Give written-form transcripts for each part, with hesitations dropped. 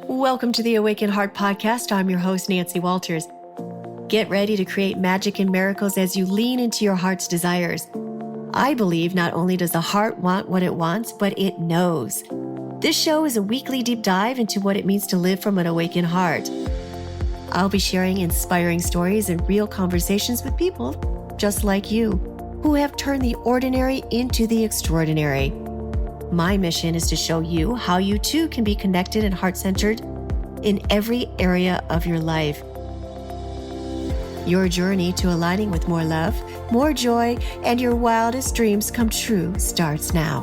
Welcome to the Awaken Heart Podcast. I'm your host, Nancy Walters. Get ready to create magic and miracles as you lean into your heart's desires. I believe not only does the heart want what it wants, but it knows. This show is a weekly deep dive into what it means to live from an awakened heart. I'll be sharing inspiring stories and real conversations with people just like you, who have turned the ordinary into the extraordinary. My mission is to show you how you too can be connected and heart-centered in every area of your life. Your journey to aligning with more love, more joy, and your wildest dreams come true starts now.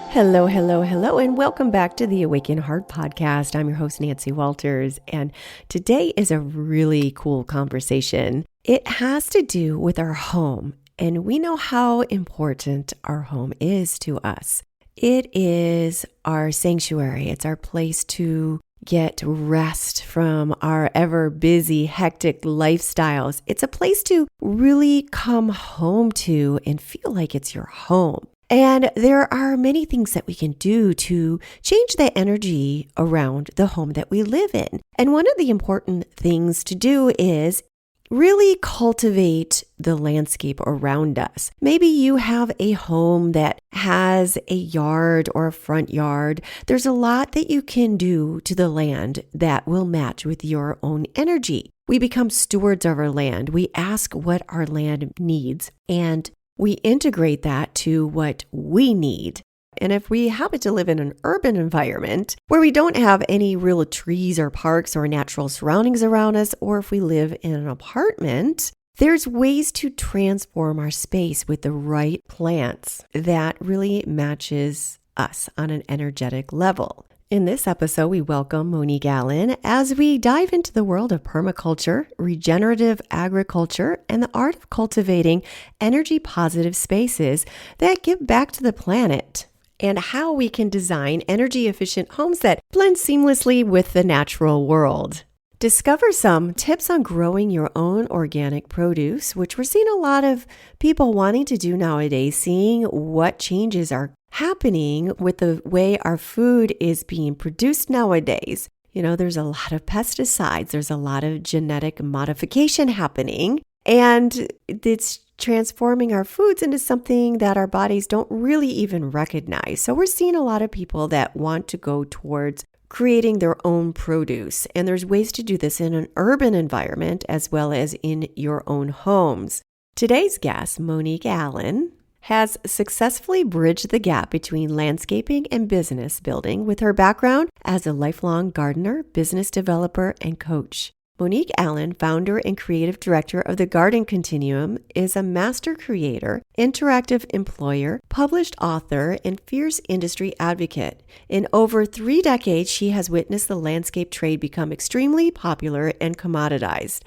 Hello, and welcome back to the Awaken Heart Podcast. I'm your host, Nancy Walters, and today is a really cool conversation. It has to do with our home. And we know how important our home is to us. It is our sanctuary. It's our place to get rest from our ever busy, hectic lifestyles. It's a place to really come home to and feel like it's your home. And there are many things that we can do to change the energy around the home that we live in. And one of the important things to do is really cultivate the landscape around us. Maybe you have a home that has a yard or a front yard. There's a lot that you can do to the land that will match with your own energy. We become stewards of our land. We ask what our land needs, and we integrate that to what we need. And if we happen to live in an urban environment where we don't have any real trees or parks or natural surroundings around us, or if we live in an apartment, there's ways to transform our space with the right plants that really matches us on an energetic level. In this episode, we welcome Monique Allen as we dive into the world of permaculture, regenerative agriculture, and the art of cultivating energy-positive spaces that give back to the planet, and how we can design energy-efficient homes that blend seamlessly with the natural world. Discover some tips on growing your own organic produce, which we're seeing a lot of people wanting to do nowadays, seeing what changes are happening with the way our food is being produced nowadays. You know, there's a lot of pesticides, there's a lot of genetic modification happening, and it's transforming our foods into something that our bodies don't really even recognize. So we're seeing a lot of people that want to go towards creating their own produce. And there's ways to do this in an urban environment as well as in your own homes. Today's guest, Monique Allen, has successfully bridged the gap between landscaping and business building with her background as a lifelong gardener, business developer, and coach. Monique Allen, founder and creative director of the Garden Continuum, is a master creator, interactive employer, published author, and fierce industry advocate. In over 3 decades, she has witnessed the landscape trade become extremely popular and commoditized,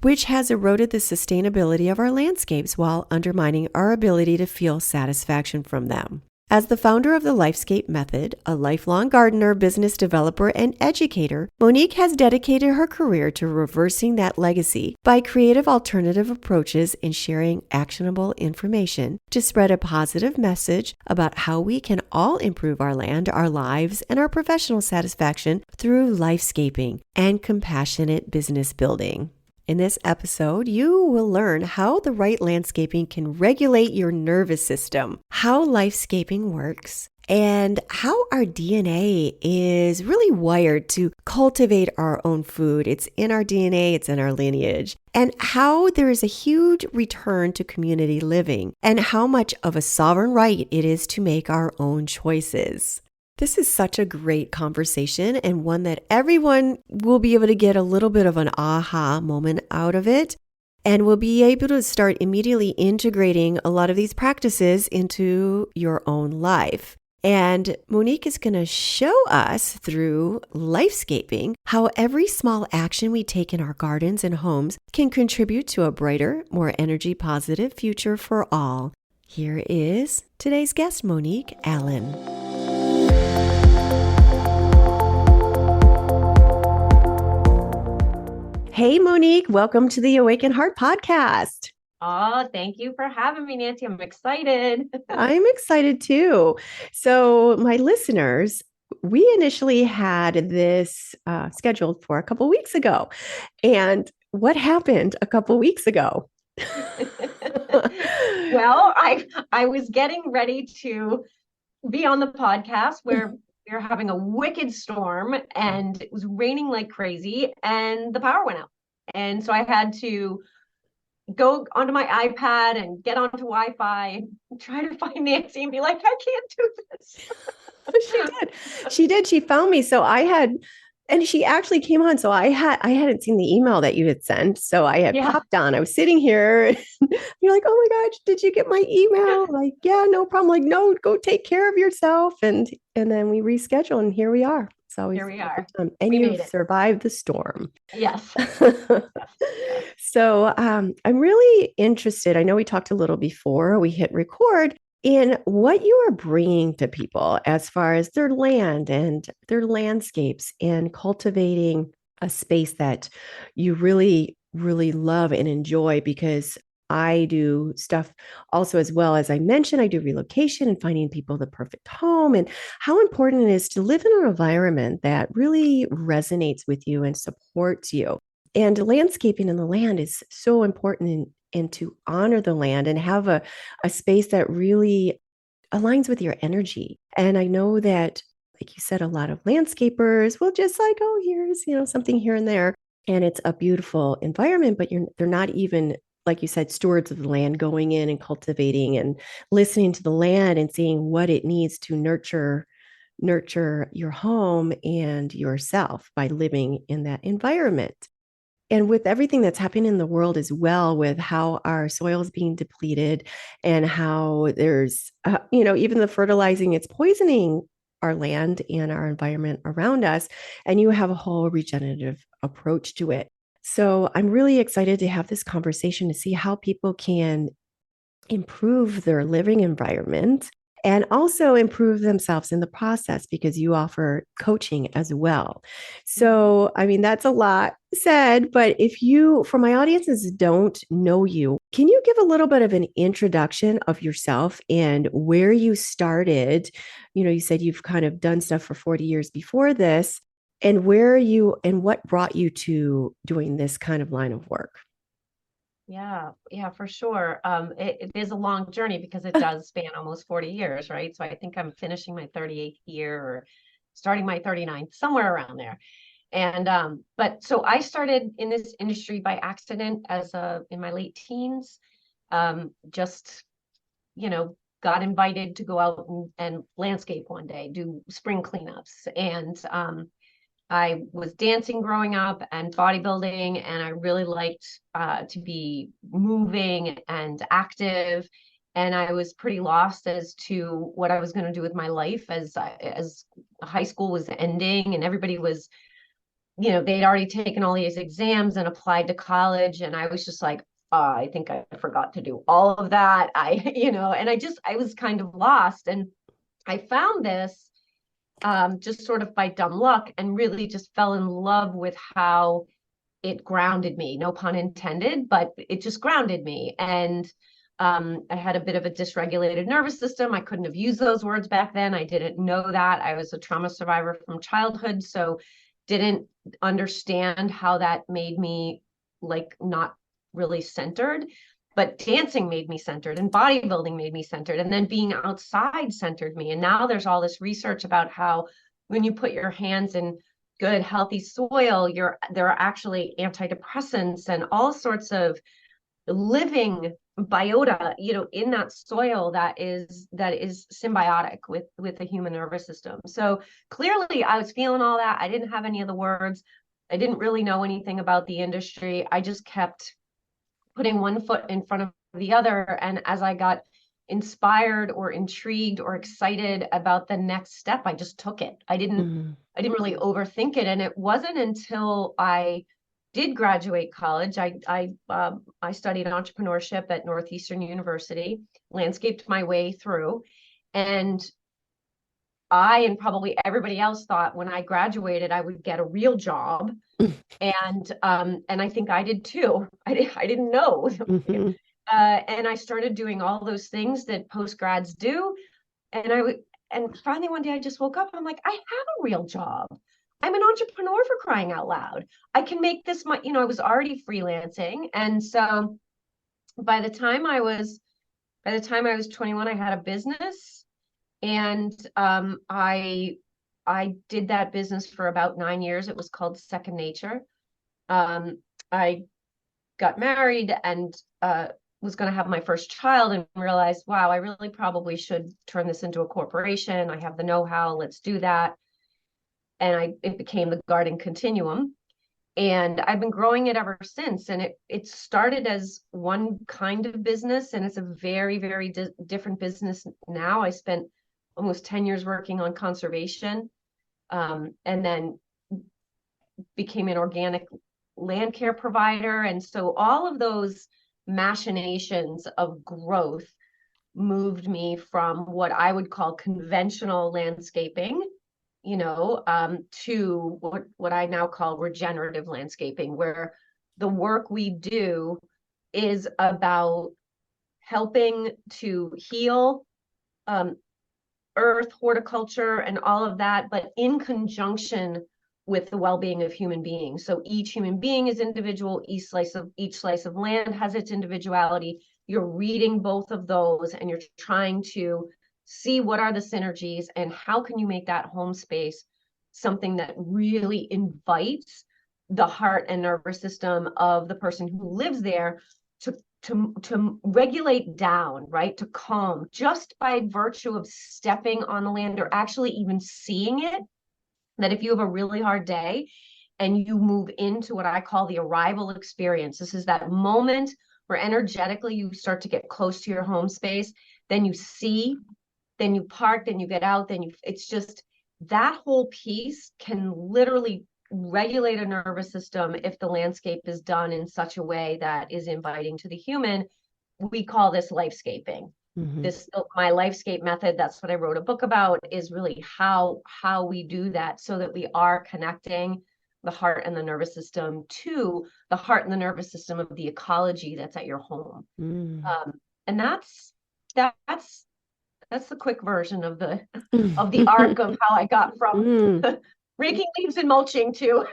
which has eroded the sustainability of our landscapes while undermining our ability to feel satisfaction from them. As the founder of the Lifescape method, a lifelong gardener, business developer, and educator, Monique has dedicated her career to reversing that legacy by creative alternative approaches and sharing actionable information to spread a positive message about how we can all improve our land, our lives, and our professional satisfaction through lifescaping and compassionate business building. In this episode, you will learn how the right landscaping can regulate your nervous system, how lifescaping works, and how our DNA is really wired to cultivate our own food. It's in our DNA, it's in our lineage, and how there is a huge return to community living, and how much of a sovereign right it is to make our own choices. This is such a great conversation, and one that everyone will be able to get a little bit of an aha moment out of it, and will be able to start immediately integrating a lot of these practices into your own life. And Monique is going to show us through lifescaping how every small action we take in our gardens and homes can contribute to a brighter, more energy positive future for all. Here is today's guest, Monique Allen. Hey, Monique, welcome to the Awaken Heart Podcast. Oh, thank you for having me, Nancy. I'm excited. I'm excited too. So, my listeners, we initially had this scheduled for a couple weeks ago. And what happened a couple weeks ago? Well, I was getting ready to be on the podcast where we were having a wicked storm and it was raining like crazy and the power went out. And so I had to go onto my iPad and get onto Wi-Fi and try to find Nancy and be like, I can't do this. She did. She did. She found me. So I had, and she actually came on. So I hadn't seen the email that you had sent. So I had Yeah. popped on. I was sitting here. You're like, oh my gosh, did you get my email? I'm like, yeah, no problem. Like, no, go take care of yourself. And then we reschedule, and here we are. It's always Here we a good are. time. And We you've made it. survived the storm. Yes. Yes. Yes. So I'm really interested. I know we talked a little before we hit record in what you are bringing to people as far as their land and their landscapes and cultivating a space that you really, really love and enjoy because I do stuff also as well. As I mentioned, I do relocation and finding people the perfect home and how important it is to live in an environment that really resonates with you and supports you. And landscaping in the land is so important and to honor the land and have a space that really aligns with your energy. And I know that, like you said, a lot of landscapers will just like, oh, here's, something here and there. And it's a beautiful environment, but they're not even, like you said, stewards of the land, going in and cultivating and listening to the land and seeing what it needs to nurture your home and yourself by living in that environment. And with everything that's happening in the world as well, with how our soil is being depleted and how there's, even the fertilizing, it's poisoning our land and our environment around us. And you have a whole regenerative approach to it. So I'm really excited to have this conversation to see how people can improve their living environment and also improve themselves in the process because you offer coaching as well. So, I mean, that's a lot said, but if you, for my audiences, don't know you, can you give a little bit of an introduction of yourself and where you started? You said you've kind of done stuff for 40 years before this, and where you and what brought you to doing this kind of line of work? Yeah, yeah, for sure. It is a long journey because it does span almost 40 years, right? So I think I'm finishing my 38th year or starting my 39th, somewhere around there. And but so I started in this industry by accident as a in my late teens. Just, got invited to go out and landscape one day, do spring cleanups. And I was dancing growing up and bodybuilding, and I really liked to be moving and active. And I was pretty lost as to what I was going to do with my life as high school was ending, and everybody was, they'd already taken all these exams and applied to college, and I was just like, I think I forgot to do all of that. And I was kind of lost, and I found this just sort of by dumb luck and really just fell in love with how it grounded me. No pun intended, but it just grounded me. And I had a bit of a dysregulated nervous system. I couldn't have used those words back then. I didn't know that. I was a trauma survivor from childhood, so didn't understand how that made me like not really centered. But dancing made me centered and bodybuilding made me centered. And then being outside centered me. And now there's all this research about how when you put your hands in good, healthy soil, there are actually antidepressants and all sorts of living biota, in that soil that is symbiotic with the human nervous system. So clearly I was feeling all that. I didn't have any of the words. I didn't really know anything about the industry. I just kept putting one foot in front of the other. And as I got inspired or intrigued or excited about the next step, I just took it. I didn't really overthink it. And it wasn't until I did graduate college. I studied entrepreneurship at Northeastern University, landscaped my way through, and I and probably everybody else thought when I graduated I would get a real job, and I think I did too. I didn't know. Mm-hmm. And I started doing all those things that postgrads do. And finally one day I just woke up. I'm like, I have a real job. I'm an entrepreneur, for crying out loud. I can make this my, I was already freelancing. And so by the time I was 21, I had a business, and I did that business for about 9 years. It was called Second Nature. I got married and was going to have my first child, and realized, wow, I really probably should turn this into a corporation. I have the know-how. Let's do that. And it became the Garden Continuum. And I've been growing it ever since. And it started as one kind of business, and it's a very, very different business now. I spent almost 10 years working on conservation, and then became an organic land care provider. And so all of those machinations of growth moved me from what I would call conventional landscaping, to what I now call regenerative landscaping, where the work we do is about helping to heal earth, horticulture, and all of that, but in conjunction with the well-being of human beings. So each human being is individual. Each slice of land has its individuality. You're reading both of those, and you're trying to see what are the synergies and how can you make that home space something that really invites the heart and nervous system of the person who lives there to regulate down, right? To calm, just by virtue of stepping on the land, or actually even seeing it. That if you have a really hard day and you move into what I call the arrival experience, this is that moment where energetically you start to get close to your home space, then you see, then you park, then you get out, it's just that whole piece can literally regulate a nervous system if the landscape is done in such a way that is inviting to the human. We call this lifescaping. This, my Lifescape method, that's what I wrote a book about, is really how we do that, so that we are connecting the heart and the nervous system to the heart and the nervous system of the ecology that's at your home. And that's the quick version of the arc of how I got from raking leaves and mulching to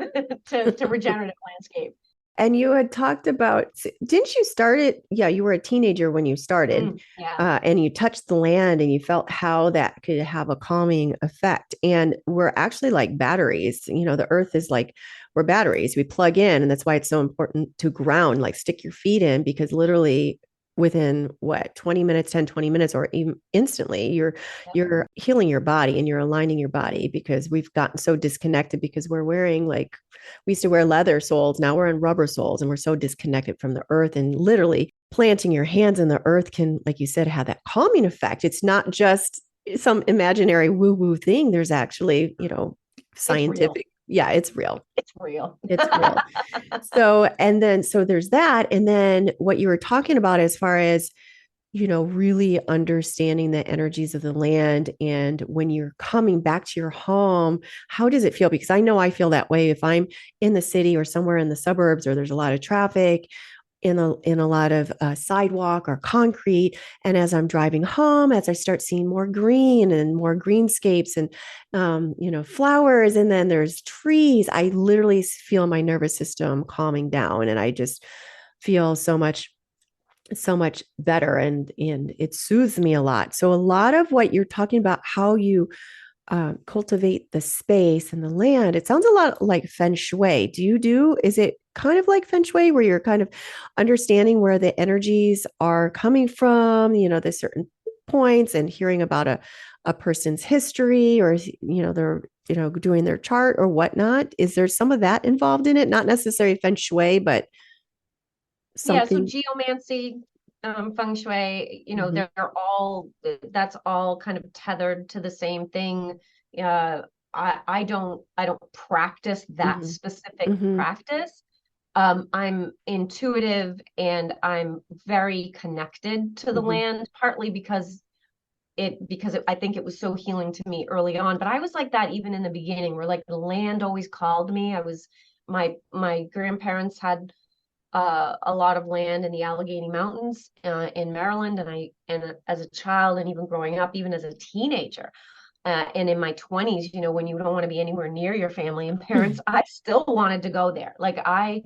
regenerative landscape. And you had talked about, didn't you start it? Yeah, you were a teenager when you started, and you touched the land and you felt how that could have a calming effect. And we're actually like batteries. The earth is like, we're batteries. We plug in, and that's why it's so important to ground, like stick your feet in, because literally within 20 minutes, 10, 20 minutes, or even instantly, you're healing your body and you're aligning your body, because we've gotten so disconnected, because we're wearing, like, we used to wear leather soles. Now we're in rubber soles, and we're so disconnected from the earth. And literally planting your hands in the earth can, like you said, have that calming effect. It's not just some imaginary woo-woo thing. There's actually, scientific. Yeah, it's real. It's real. It's real. So there's that. And then what you were talking about as far as, really understanding the energies of the land. And when you're coming back to your home, how does it feel? Because I know I feel that way if I'm in the city or somewhere in the suburbs, or there's a lot of traffic, in a lot of sidewalk or concrete. And as I'm driving home, as I start seeing more green and more greenscapes and, flowers, and then there's trees, I literally feel my nervous system calming down, and I just feel so much better, and it soothes me a lot. So a lot of what you're talking about, how you cultivate the space and the land, it sounds a lot like feng shui. Is it kind of like feng shui, where you're kind of understanding where the energies are coming from, the certain points, and hearing about a person's history, or, they're, doing their chart or whatnot? Is there some of that involved in it? Not necessarily feng shui, but something. So geomancy, feng shui, that's all kind of tethered to the same thing. I don't practice that specific practice. I'm intuitive, and I'm very connected to the land, partly because I think it was so healing to me early on. But I was like that even in the beginning, where like the land always called me. My grandparents had a lot of land in the Allegheny Mountains in Maryland, and as a child, and even growing up, even as a teenager, and in my 20s, you know, when you don't want to be anywhere near your family and parents, I still wanted to go there. Like, I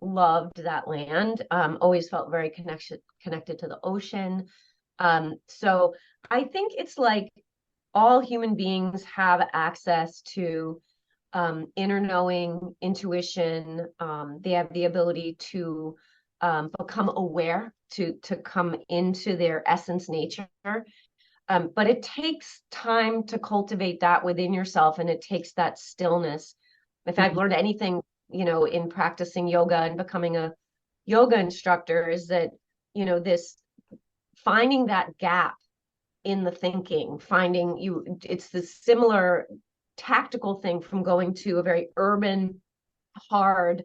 loved that land. Always felt very connected to the ocean. So I think it's like all human beings have access to inner knowing, intuition. They have the ability to become aware, to come into their essence nature. But it takes time to cultivate that within yourself, and it takes that stillness. If I've learned anything, you know, in practicing yoga and becoming a yoga instructor, is that, you know, this finding that gap in the thinking, it's the similar tactical thing from going to a very urban, hard,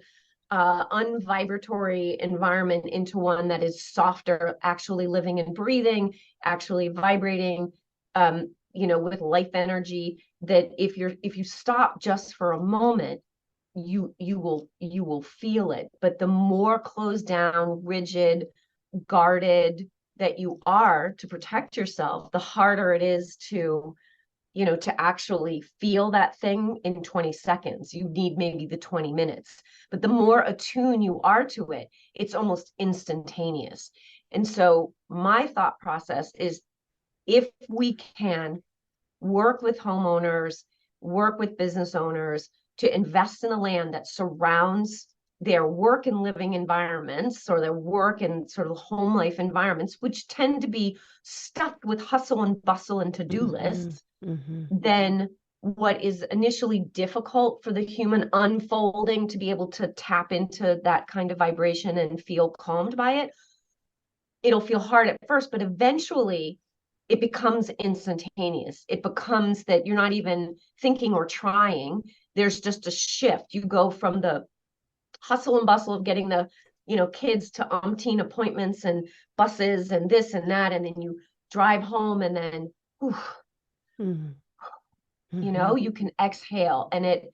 unvibratory environment into one that is softer, actually living and breathing, actually vibrating, you know, with life energy. That if you stop just for a moment, you will feel it. But the more closed down, rigid, guarded that you are to protect yourself, the harder it is to, you know, to actually feel that thing in 20 seconds. You need maybe the 20 minutes. But the more attuned you are to it, it's almost instantaneous. And so my thought process is, if we can work with homeowners, work with business owners to invest in the land that surrounds their work and living environments, or their work and sort of home life environments, which tend to be stuffed with hustle and bustle and to-do lists, then what is initially difficult for the human unfolding to be able to tap into that kind of vibration and feel calmed by it, it'll feel hard at first, but eventually it becomes instantaneous. It becomes that you're not even thinking or trying. There's just a shift. You go from the hustle and bustle of getting the, you know, kids to umpteen appointments and buses and this and that, and then you drive home, and then you know, you can exhale, and it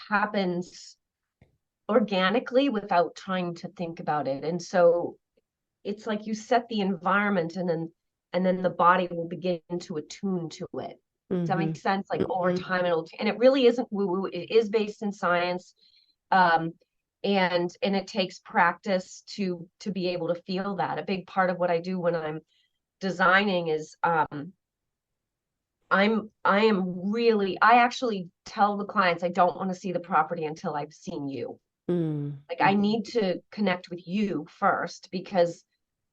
happens organically without trying to think about it. And so it's like you set the environment, and then the body will begin to attune to it. Does that make sense? Like over time, and it really isn't woo-woo. It is based in science. And it takes practice to be able to feel that. A big part of what I do when I'm designing is I actually tell the clients, I don't want to see the property until I've seen you. Like, I need to connect with you first, because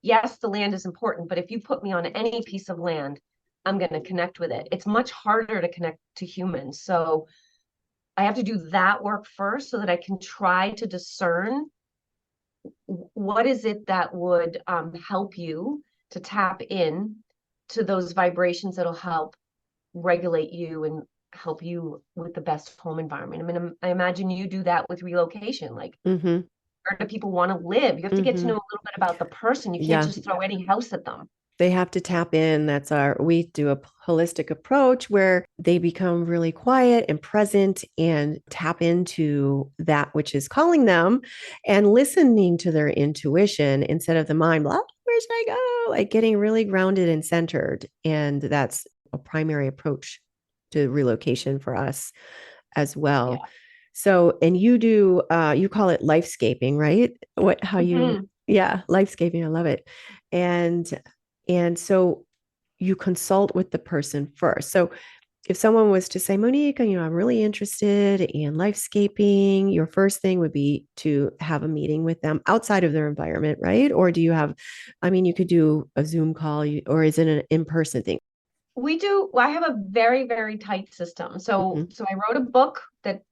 yes, the land is important, but if you put me on any piece of land, I'm going to connect with it. It's much harder to connect to humans. So I have to do that work first, so that I can try to discern what is it that would help you to tap in to those vibrations that'll help regulate you and help you with the best home environment. I mean, I imagine you do that with relocation. Like, where do people want to live? You have to get to know a little bit about the person. You can't just throw any house at them. They have to tap in. We do a holistic approach where they become really quiet and present and tap into that which is calling them, and listening to their intuition instead of the mind, blah, where should I go? Like, getting really grounded and centered. And that's a primary approach to relocation for us as well. Yeah. So, and you do, you call it lifescaping, right? Lifescaping. I love it. And so you consult with the person first. So if someone was to say, Monique, you know, I'm really interested in lifescaping, your first thing would be to have a meeting with them outside of their environment, right? Or do you have, I mean, you could do a Zoom call, or is it an in-person thing? I have a very, very tight system. So I wrote a book that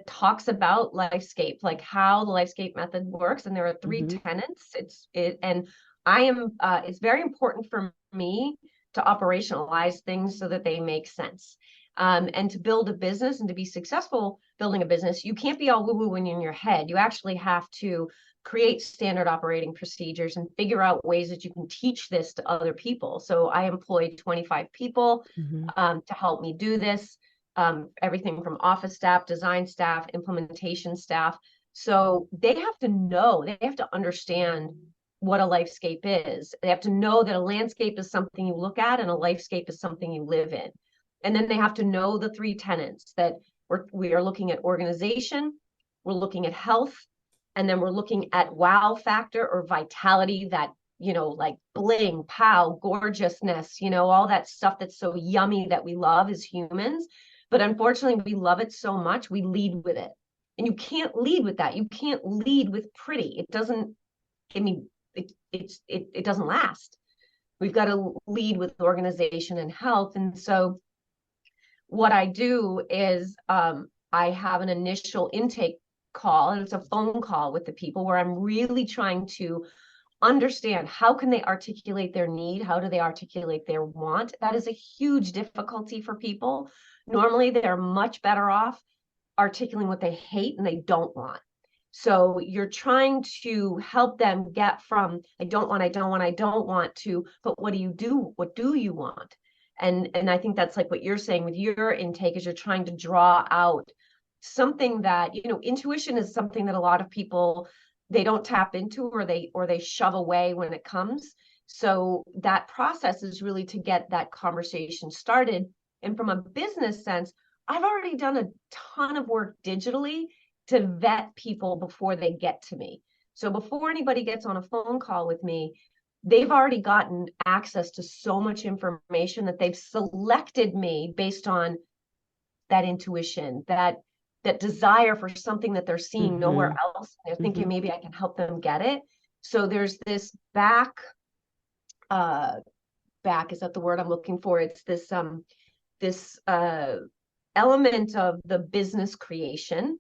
talks about Lifescape, like how the Lifescape method works. And there are 3 tenets. And it's very important for me to operationalize things so that they make sense. And to build a business and to be successful building a business, you can't be all woo-woo when you're in your head. You actually have to create standard operating procedures and figure out ways that you can teach this to other people. So I employed 25 people to help me do this, everything from office staff, design staff, implementation staff. So they have to know, they have to understand what a lifescape is. They have to know that a landscape is something you look at and a lifescape is something you live in. And then they have to know the three tenets that we are looking at organization, we're looking at health, and then we're looking at wow factor or vitality, that, like bling, pow, gorgeousness, all that stuff that's so yummy that we love as humans. But unfortunately, we love it so much, we lead with it. And you can't lead with that. You can't lead with pretty. It doesn't, I mean, it doesn't last. We've got to lead with organization and health. And so what I do is I have an initial intake call, and it's a phone call with the people where I'm really trying to understand how can they articulate their need, how do they articulate their want. That is a huge difficulty for people. Normally they're much better off articulating what they hate and they don't want. So you're trying to help them get from I don't want to, but what do you do? What do you want? And I think that's like what you're saying with your intake, is you're trying to draw out something that, intuition is something that a lot of people, they don't tap into, or they shove away when it comes. So that process is really to get that conversation started. And from a business sense, I've already done a ton of work digitally to vet people before they get to me. So before anybody gets on a phone call with me, they've already gotten access to so much information that they've selected me based on that intuition, that desire for something that they're seeing nowhere else. They're thinking maybe I can help them get it. So there's this back, is that the word I'm looking for? It's this element of the business creation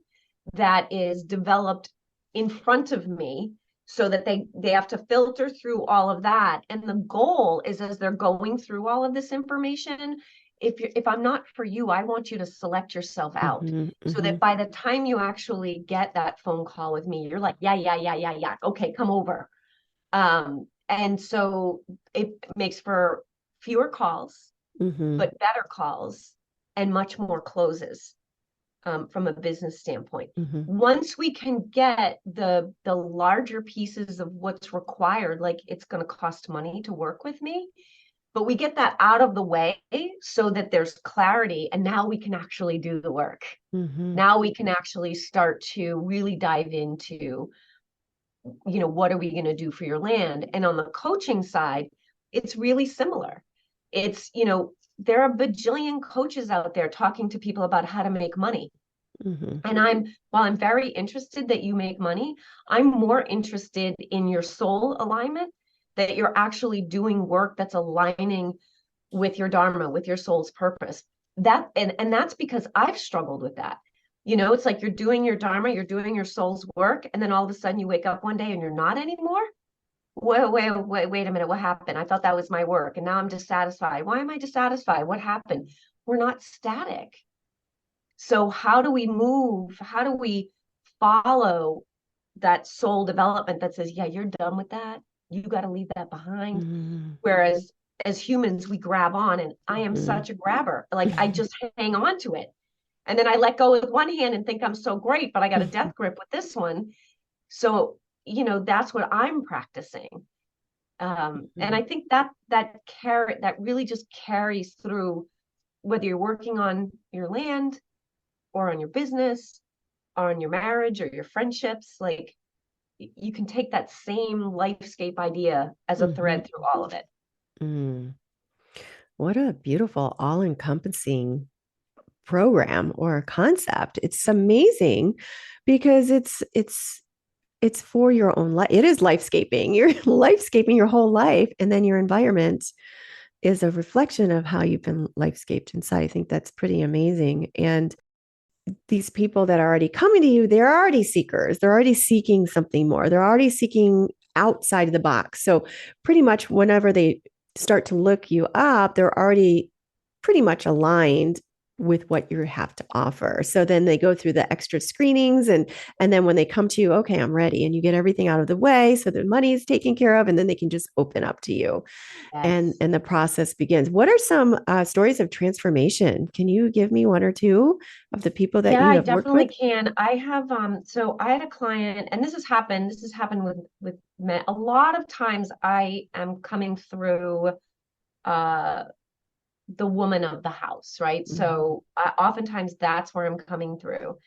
that is developed in front of me, so that they have to filter through all of that. And the goal is, as they're going through all of this information, if I'm not for you, I want you to select yourself out, so that by the time you actually get that phone call with me, you're like, yeah, okay, come over. And so it makes for fewer calls, but better calls and much more closes. From a business standpoint. Once we can get the larger pieces of what's required, like it's going to cost money to work with me, but we get that out of the way so that there's clarity, and now we can actually do the work. Now we can actually start to really dive into, what are we going to do for your land? And on the coaching side, it's really similar. It's, there are a bajillion coaches out there talking to people about how to make money. And while I'm very interested that you make money, I'm more interested in your soul alignment, that you're actually doing work that's aligning with your dharma, with your soul's purpose. And that's because I've struggled with that. It's like you're doing your dharma, you're doing your soul's work, and then all of a sudden you wake up one day and you're not anymore. Wait a minute, what happened? I thought that was my work, and now I'm dissatisfied. Why am I dissatisfied? What happened? We're not static. So how do we move? How do we follow that soul development that says, yeah, you're done with that. You got to leave that behind. Whereas as humans, we grab on, and I am such a grabber. Like I just hang on to it. And then I let go with one hand and think I'm so great, but I got a death grip with this one. So, that's what I'm practicing. And I think that really just carries through, whether you're working on your land or on your business or on your marriage or your friendships. Like you can take that same lifescape idea as a thread through all of it. What a beautiful, all-encompassing program or concept. It's amazing because it's for your own life. It is lifescaping. You're lifescaping your whole life, and then your environment is a reflection of how you've been lifescaped inside. I think that's pretty amazing. And these people that are already coming to you, they're already seekers. They're already seeking something more. They're already seeking outside of the box. So pretty much whenever they start to look you up, they're already pretty much aligned with what you have to offer. So then they go through the extra screenings and then when they come to you, okay, I'm ready, and you get everything out of the way so the money is taken care of, and then they can just open up to you Yes. and the process begins. What are some stories of transformation? Can you give me one or two of the people that Yeah, you I have worked with? definitely can. I have so I had a client, and this has happened with men. A lot of times I am coming through uh the woman of the house, right? Mhm. So oftentimes that's where I'm coming through.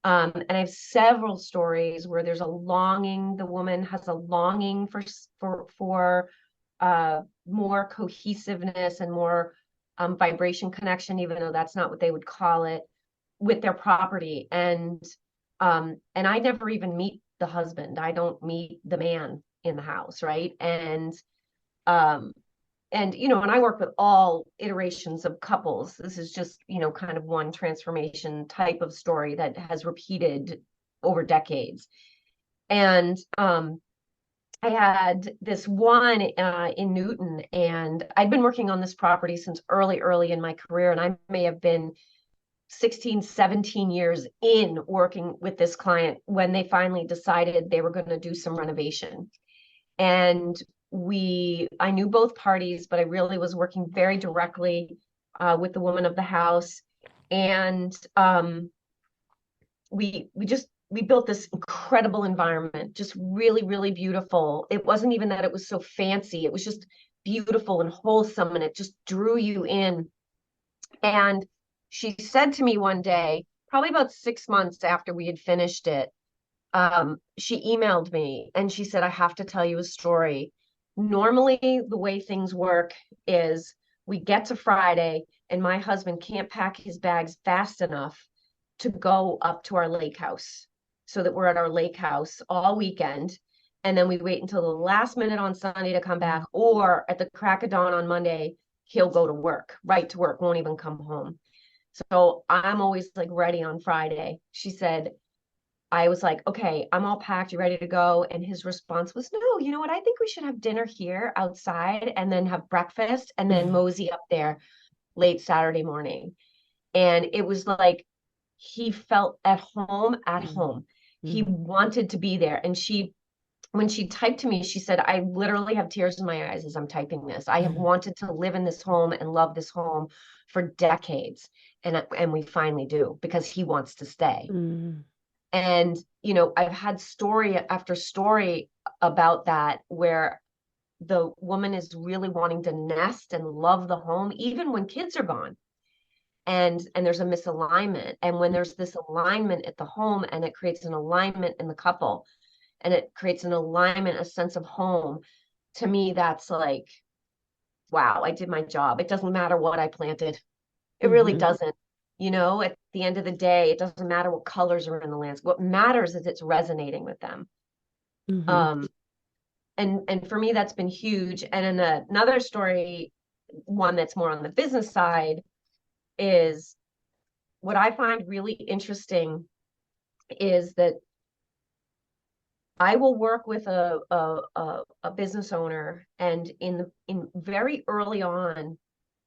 And I have several stories where there's a longing, the woman has a longing for more cohesiveness and more vibration connection, even though that's not what they would call it, with their property. And I never even meet the husband. I don't meet the man in the house, right? Um and and I work with all iterations of couples. This is just kind of one transformation type of story that has repeated over decades. And I had this one in Newton, and I'd been working on this property since early in my career, and I may have been 16, 17 years in working with this client when they finally decided they were going to do some renovation. And I knew both parties, but I really was working very directly with the woman of the house. And we built this incredible environment, just really beautiful. It wasn't even that it was so fancy. It was just beautiful and wholesome, and it just drew you in. And she said to me one day, probably about 6 months after we had finished it, she emailed me and she said, I have to tell you a story. Normally, the way things work is we get to Friday and my husband can't pack his bags fast enough to go up to our lake house so that we're at our lake house all weekend. And then we wait until the last minute on Sunday to come back, or at the crack of dawn on Monday, he'll go to work, right to work, won't even come home. So I'm always like ready on Friday. She said, I was like, okay, I'm all packed. You ready to go? And his response was, no, you know what? I think we should have dinner here outside and then have breakfast and then mosey up there late Saturday morning. And it was like he felt at home, at home. He wanted to be there. And when she typed to me, she said, I literally have tears in my eyes as I'm typing this. I have wanted to live in this home and love this home for decades. And we finally do, because he wants to stay. Mm. And, I've had story after story about that, where the woman is really wanting to nest and love the home, even when kids are gone. And there's a misalignment. And when there's this alignment at the home, and it creates an alignment in the couple, and it creates an alignment, a sense of home, to me, that's like, wow, I did my job. It doesn't matter what I planted. It really Mhm. doesn't. At the end of the day, it doesn't matter what colors are in the landscape. What matters is it's resonating with them. Mhm. Um, and for me, that's been huge. And in another story, one that's more on the business side, is what I find really interesting is that I will work with a business owner, and in very early on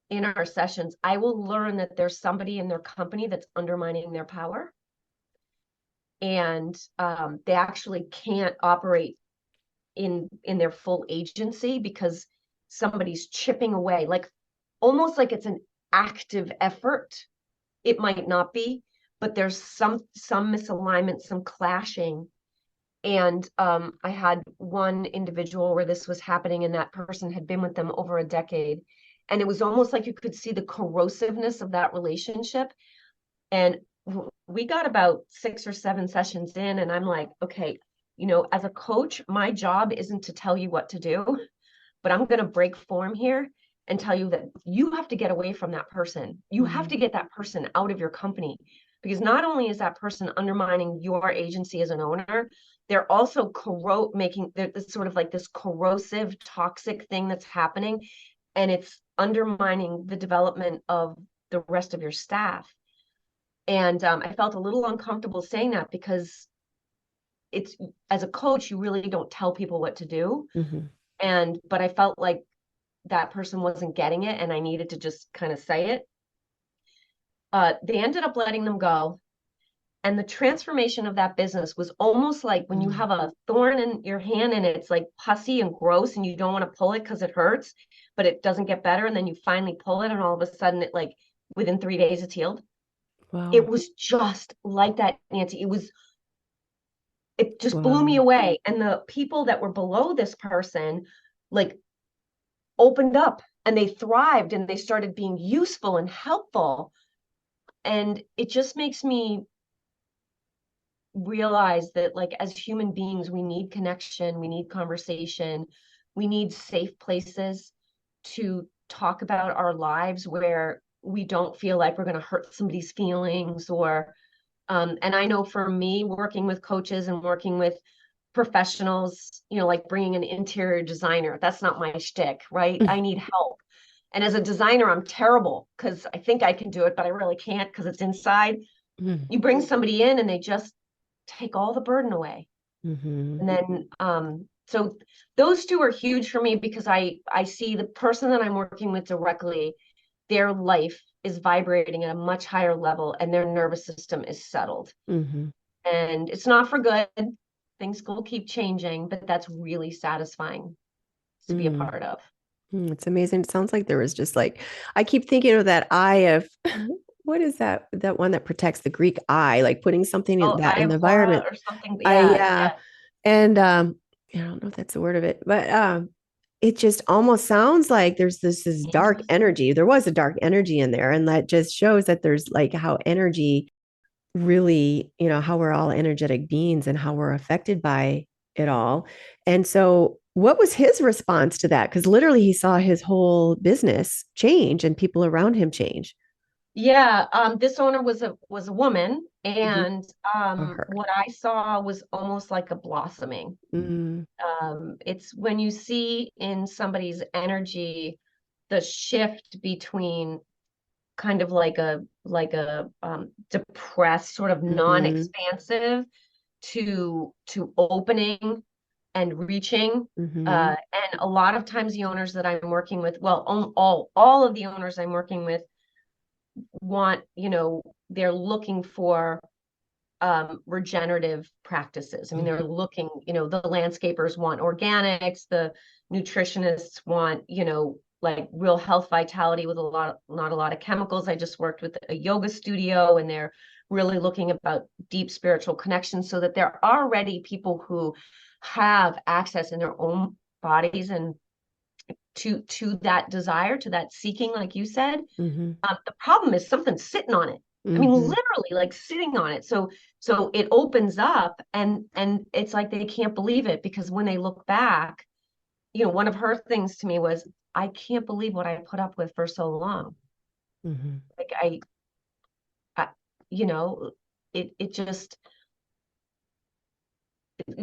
in our sessions, I will learn that there's somebody in their company that's undermining their power, and they actually can't operate in their full agency because somebody's chipping away, like almost like it's an active effort. It might not be, but there's some misalignment, some clashing. And I had one individual where this was happening, and that person had been with them over a decade, and it was almost like you could see the corrosiveness of that relationship. And we got about 6 or 7 sessions in, and I'm like, okay, as a coach, my job isn't to tell you what to do, but I'm going to break form here and tell you that you have to get away from that person. You have to get that person out of your company, because not only is that person undermining your agency as an owner, they're also making this sort of like this corrosive, toxic thing that's happening, and it's undermining the development of the rest of your staff. And I felt a little uncomfortable saying that, because it's, as a coach, you really don't tell people what to do. Mhm. But I felt like that person wasn't getting it, and I needed to just kind of say it. They ended up letting them go. And the transformation of that business was almost like when you have a thorn in your hand and it's like pussy and gross and you don't want to pull it because it hurts, but it doesn't get better. And then you finally pull it and all of a sudden it like within 3 days it's healed. Wow. It was just like that, Nancy. It just blew me Wow. away. And the people that were below this person, like opened up and they thrived and they started being useful and helpful. And it just makes me realize that like as human beings we need connection, we need conversation, we need safe places to talk about our lives where we don't feel like we're going to hurt somebody's feelings or and I know for me working with coaches and working with professionals, you know, like bringing an interior designer, that's not my shtick, right? I need help. And as a designer, I'm terrible because I think I can do it, but I really can't because it's inside. You bring somebody in and they just take all the burden away. And then so those two are huge for me because I see the person that I'm working with directly, their life is vibrating at a much higher level and their nervous system is settled. And it's not for good. Things will keep changing, but that's really satisfying to be a part of. It's amazing. It sounds like there was just like, I keep thinking of that eye of, what is that? That one that protects the Greek eye, like putting something in that Eye in of the Horus environment. or something. I, Yeah, yeah. yeah. And I don't know if that's the word of it, but it just almost sounds like there's this dark Angels. energy. There was a dark energy in there. And that just shows that there's like how energy really, you know, how we're all energetic beings and how we're affected by it all. And so, what was his response to that? Because literally, he saw his whole business change and people around him change. Yeah, this owner was a woman, Mhm. and Or her. what I saw was almost like a blossoming. Mm, It's when you see in somebody's energy the shift between kind of like a depressed, sort of mhm, non-expansive to opening and reaching. mhm, And a lot of times the owners that I'm working with, well, all of the owners I'm working with want, you know, they're looking for regenerative practices. I mean, they're mhm, looking, you know, the landscapers want organics, the nutritionists want, you know, like real health vitality with not a lot of chemicals. I just worked with a yoga studio and they're really looking about deep spiritual connections so that there are already people who have access in their own bodies and to that desire, to that seeking, like you said. mhm, The problem is something's sitting on it. I mean, mhm, literally like sitting on it. So it opens up and it's like they can't believe it because when they look back, you know, one of her things to me was, I can't believe what I put up with for so long. mhm, Like I you know, it just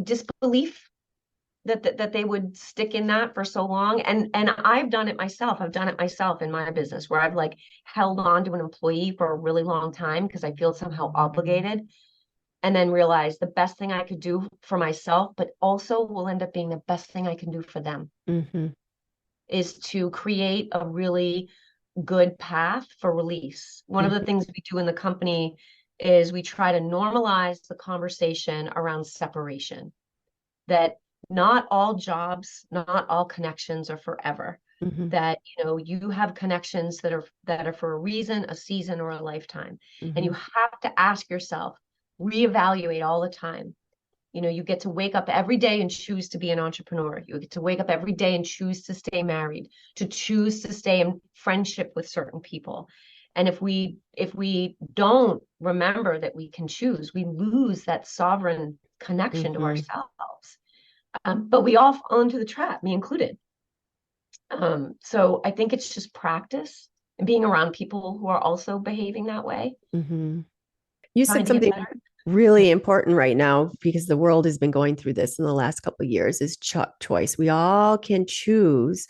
disbelief that they would stick in that for so long. And I've done it myself. I've done it myself in my business where I've like held on to an employee for a really long time because I feel somehow obligated and then realize the best thing I could do for myself, but also will end up being the best thing I can do for them mhm, is to create a really good path for release. One of the mhm, things we do in the company is we try to normalize the conversation around separation, that not all jobs, not all connections are forever. mhm, That, you know, you have connections that are for a reason, a season, or a lifetime. And you mhm, have to ask yourself, reevaluate all the time. You know, you get to wake up every day and choose to be an entrepreneur. You get to wake up every day and choose to stay married, to choose to stay in friendship with certain people. And if we don't remember that we can choose, we lose that sovereign connection to mhm. ourselves. But we all fall into the trap, me included. So I think it's just practice and being around people who are also behaving that way, Mhm. You trying said to get something better. really important right now because the world has been going through this in the last couple of years is choice. We all can choose.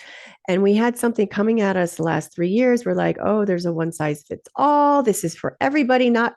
And we had something coming at us the last 3 years. We're like, oh, there's a one size fits all. This is for everybody, not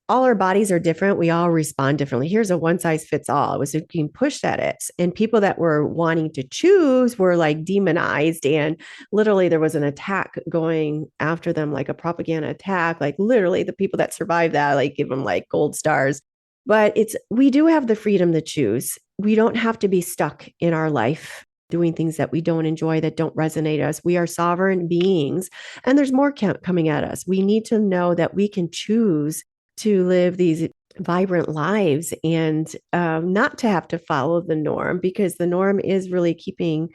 all our bodies are different. We all respond differently. Here's a one size fits all. It was being pushed at it. And people that were wanting to choose were like demonized. And literally, there was an attack going after them, like a propaganda attack. Like, literally, the people that survived that, like, give them like gold stars. But we do have the freedom to choose. We don't have to be stuck in our life doing things that we don't enjoy, that don't resonate us. We are sovereign beings, and there's more coming at us. We need to know that we can choose to live these vibrant lives and not to have to follow the norm, because the norm is really keeping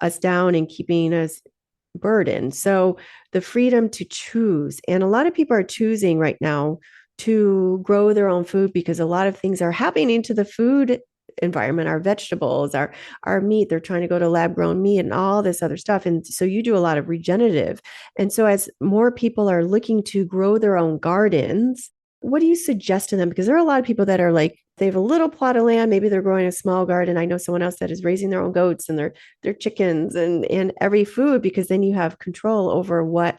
us down and keeping us burdened. So the freedom to choose, and a lot of people are choosing right now to grow their own food, because a lot of things are happening to the food environment, our vegetables, our meat. They're trying to go to lab grown meat and all this other stuff. And so you do a lot of regenerative. And so as more people are looking to grow their own gardens, what do you suggest to them? Because there are a lot of people that are like, they have a little plot of land, maybe they're growing a small garden. I know someone else that is raising their own goats and their chickens and every food, because then you have control over what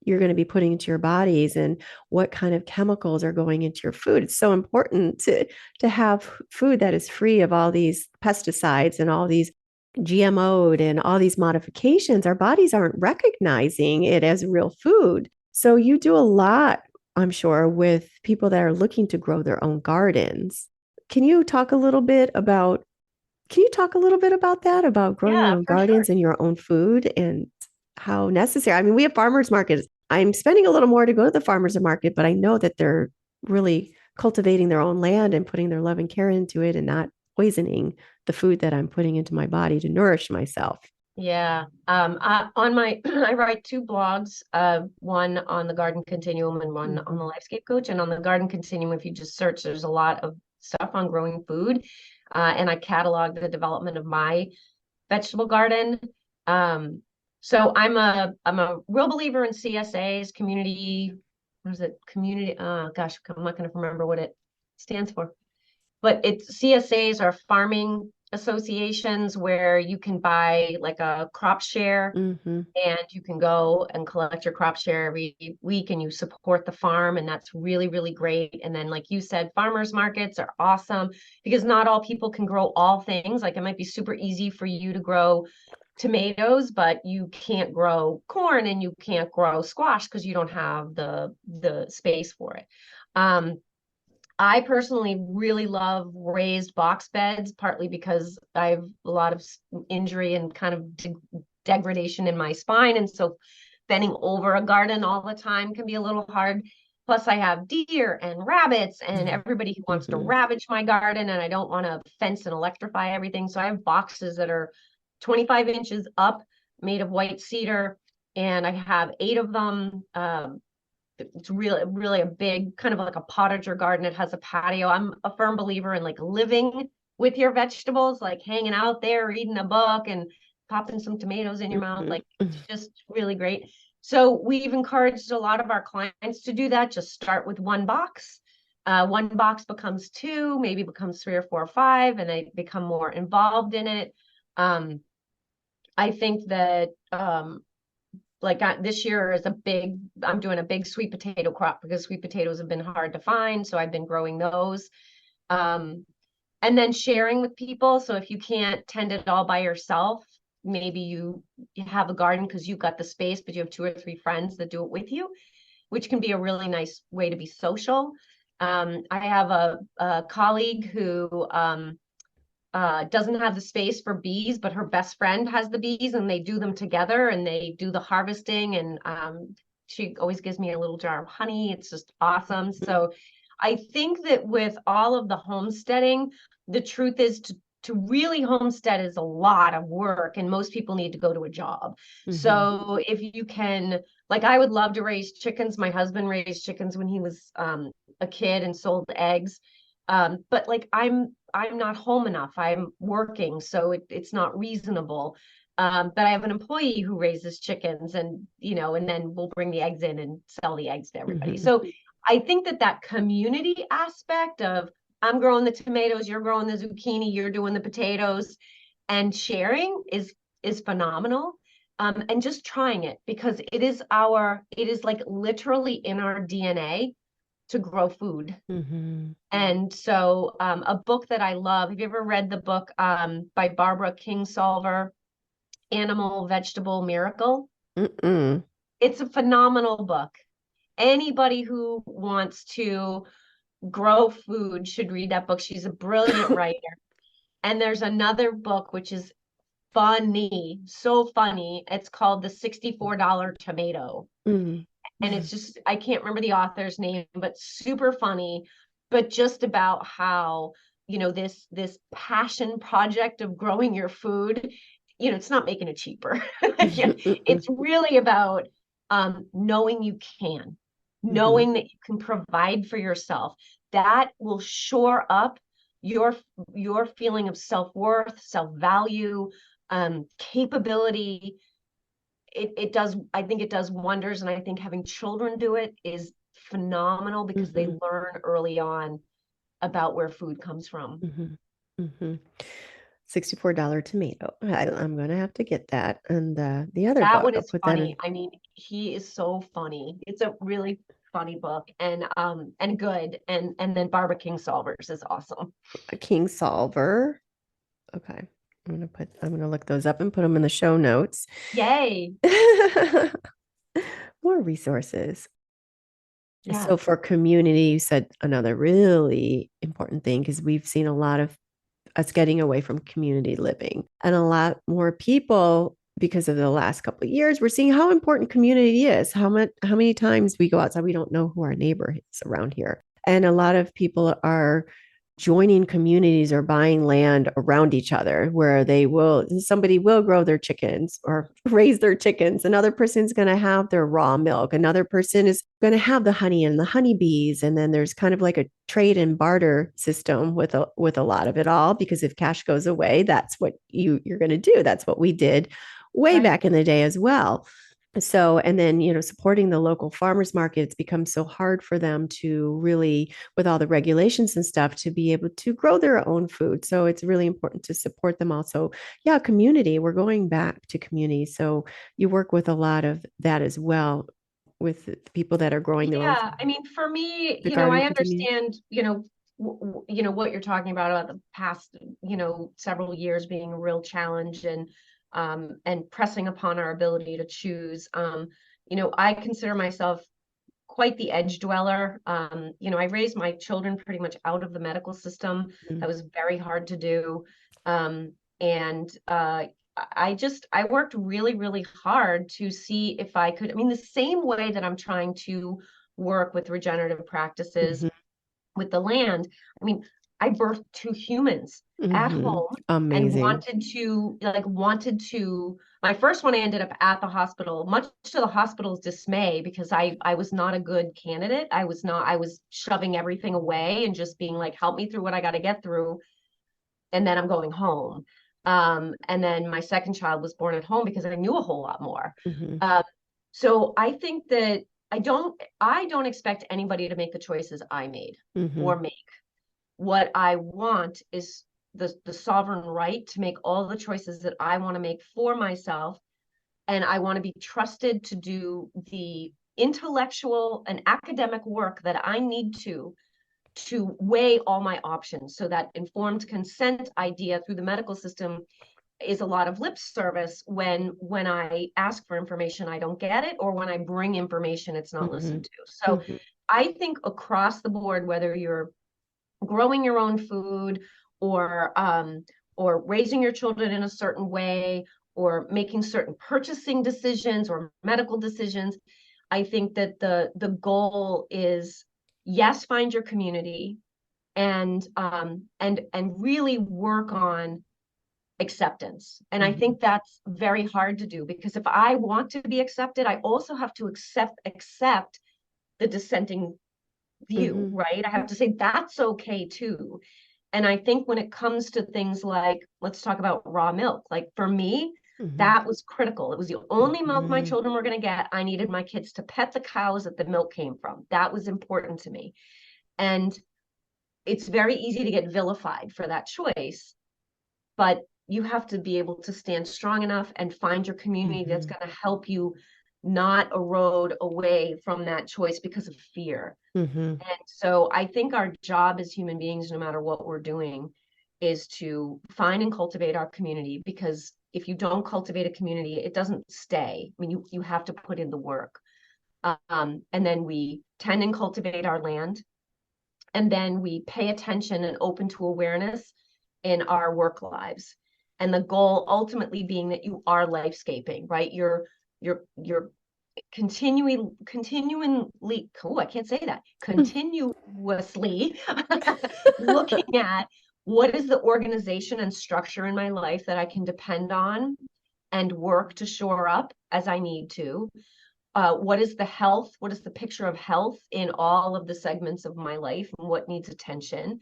you're going to be putting into your bodies and what kind of chemicals are going into your food. It's so important to have food that is free of all these pesticides and all these GMO'd and all these modifications. Our bodies aren't recognizing it as real food. So you do a lot, I'm sure, with people that are looking to grow their own gardens. Can you talk a little bit about that, about growing your Yeah, own for sure. gardens and your own food and how necessary? I mean, we have farmers markets. I'm spending a little more to go to the farmers market, but I know that they're really cultivating their own land and putting their love and care into it and not poisoning the food that I'm putting into my body to nourish myself. Yeah. On my, I write two blogs, one on the Garden Continuum and one on the Lifescape Coach. And on the Garden Continuum, if you just search, there's a lot of stuff on growing food. And I catalog the development of my vegetable garden. So I'm a real believer in CSAs, community, what is it? Community, gosh, I'm not going to remember what it stands for. But it's CSAs are farming associations where you can buy like a crop share, Mm-hmm. and you can go and collect your crop share every week and you support the farm, and that's really, really great. And then, like you said, farmers markets are awesome because not all people can grow all things. Like, it might be super easy for you to grow tomatoes, but you can't grow corn and you can't grow squash because you don't have the space for it. I personally really love raised box beds, partly because I have a lot of injury and kind of degradation in my spine. And so bending over a garden all the time can be a little hard. Plus, I have deer and rabbits and everybody who wants to Mm-hmm. ravage my garden, and I don't want to fence and electrify everything. So I have boxes that are 25 inches up, made of white cedar, and I have 8 of them. It's really a big, kind of like a potager garden. It has a patio. I'm a firm believer in like living with your vegetables, like hanging out there, reading a book and popping some tomatoes in your mouth. Like, it's just really great. So we've encouraged a lot of our clients to do that. Just start with one box. One box becomes 2, maybe becomes 3 or 4 or 5, and they become more involved in it. I think that like this year is I'm doing a big sweet potato crop because sweet potatoes have been hard to find. So I've been growing those. And then sharing with people. So if you can't tend it all by yourself, maybe you have a garden because you've got the space, but you have 2 or 3 friends that do it with you, which can be a really nice way to be social. I have a colleague who doesn't have the space for bees, but her best friend has the bees, and they do them together and they do the harvesting. And she always gives me a little jar of honey. It's just awesome. So I think that with all of the homesteading, the truth is to really homestead is a lot of work, and most people need to go to a job. So if you can, like, I would love to raise chickens. My husband raised chickens when he was a kid and sold eggs. But like, I'm not home enough. I'm working, so it's not reasonable. But I have an employee who raises chickens, and and then we'll bring the eggs in and sell the eggs to everybody. So I think that community aspect of, I'm growing the tomatoes, you're growing the zucchini, you're doing the potatoes, and sharing is phenomenal. And just trying it, because it is like literally in our DNA to grow food. Mm-hmm. And so a book that I love, have you ever read the book by Barbara Kingsolver, Animal Vegetable Miracle? Mm-mm. It's a phenomenal book. Anybody who wants to grow food should read that book. She's a brilliant writer. And there's another book which is funny, so funny. It's called The $64 Tomato. Mm. And it's just, I can't remember the author's name, but super funny, but just about how, this passion project of growing your food, it's not making it cheaper. It's really about knowing you can, Mm-hmm. knowing that you can provide for yourself. That will shore up your your feeling of self-worth, self-value, capability. It does, I think it does wonders. And I think having children do it is phenomenal because they Mm-hmm. learn early on about where food comes from. Mm-hmm. Mm-hmm. $64 tomato. I'm gonna have to get that. And the other That book, one I'll is put that funny. in. I mean, he is so funny. It's a really funny book and good. And then Barbara Kingsolver's is awesome. A King Solver. Okay. I'm gonna look those up and put them in the show notes. Yay. More resources. Yeah. So for community, you said another really important thing because we've seen a lot of us getting away from community living and a lot more people because of the last couple of years we're seeing how important community is, how many times we go outside, we don't know who our neighbor is around here, and a lot of people are joining communities or buying land around each other where somebody will grow their chickens or raise their chickens, another person's going to have their raw milk, another person is going to have the honey and the honeybees, and then there's kind of like a trade and barter system with a lot of it all, because if cash goes away, that's what you're going to do. That's what we did way Right. back in the day as well. So, and then, supporting the local farmers market, it's become so hard for them to really, with all the regulations and stuff, to be able to grow their own food. So it's really important to support them also. Yeah, community, we're going back to community. So you work with a lot of that as well, with the people that are growing their own Yeah. food, I mean, for me, the garden I continuum. understand, what you're talking about the past, several years being a real challenge and pressing upon our ability to choose. I consider myself quite the edge dweller. I raised my children pretty much out of the medical system. Mm-hmm. That was very hard to do. And I worked really, really hard to see if I could, I mean, the same way that I'm trying to work with regenerative practices Mm-hmm. with the land. I mean, I birthed two humans at Mm-hmm. home and Amazing. my first one I ended up at the hospital, much to the hospital's dismay, because I was not a good candidate. I was shoving everything away and just being like, help me through what I got to get through, and then I'm going home. And then my second child was born at home because I knew a whole lot more. Mm-hmm. Um, so I think that I don't expect anybody to make the choices I made Mm-hmm. or make. What I want is the sovereign right to make all the choices that I want to make for myself. And I want to be trusted to do the intellectual and academic work that I need to weigh all my options, so that informed consent idea through the medical system is a lot of lip service. When I ask for information, I don't get it, or when I bring information, it's not Mm-hmm. listened to. So Mm-hmm. I think across the board, whether you're growing your own food, or raising your children in a certain way, or making certain purchasing decisions or medical decisions, I think that the goal is, yes, find your community, and really work on acceptance. And I Mm-hmm. think that's very hard to do, because if I want to be accepted, I also have to accept the dissenting view, Mm-hmm. right? I have to say that's okay too. And I think when it comes to things like, let's talk about raw milk, like for me, Mm-hmm. that was critical. It was the only milk my Mm-hmm. children were going to get. I needed my kids to pet the cows that the milk came from. That was important to me. And it's very easy to get vilified for that choice, but you have to be able to stand strong enough and find your community that's Mm-hmm. going to help you not erode away from that choice because of fear. Mm-hmm. And so I think our job as human beings, no matter what we're doing, is to find and cultivate our community, because if you don't cultivate a community, it doesn't stay. I mean, you have to put in the work. And then we tend and cultivate our land. And then we pay attention and open to awareness in our work lives. And the goal ultimately being that you are lifescaping, right? You're continually, oh, I can't say that, continuously looking at what is the organization and structure in my life that I can depend on and work to shore up as I need to. What is the health? What is the picture of health in all of the segments of my life, and what needs attention?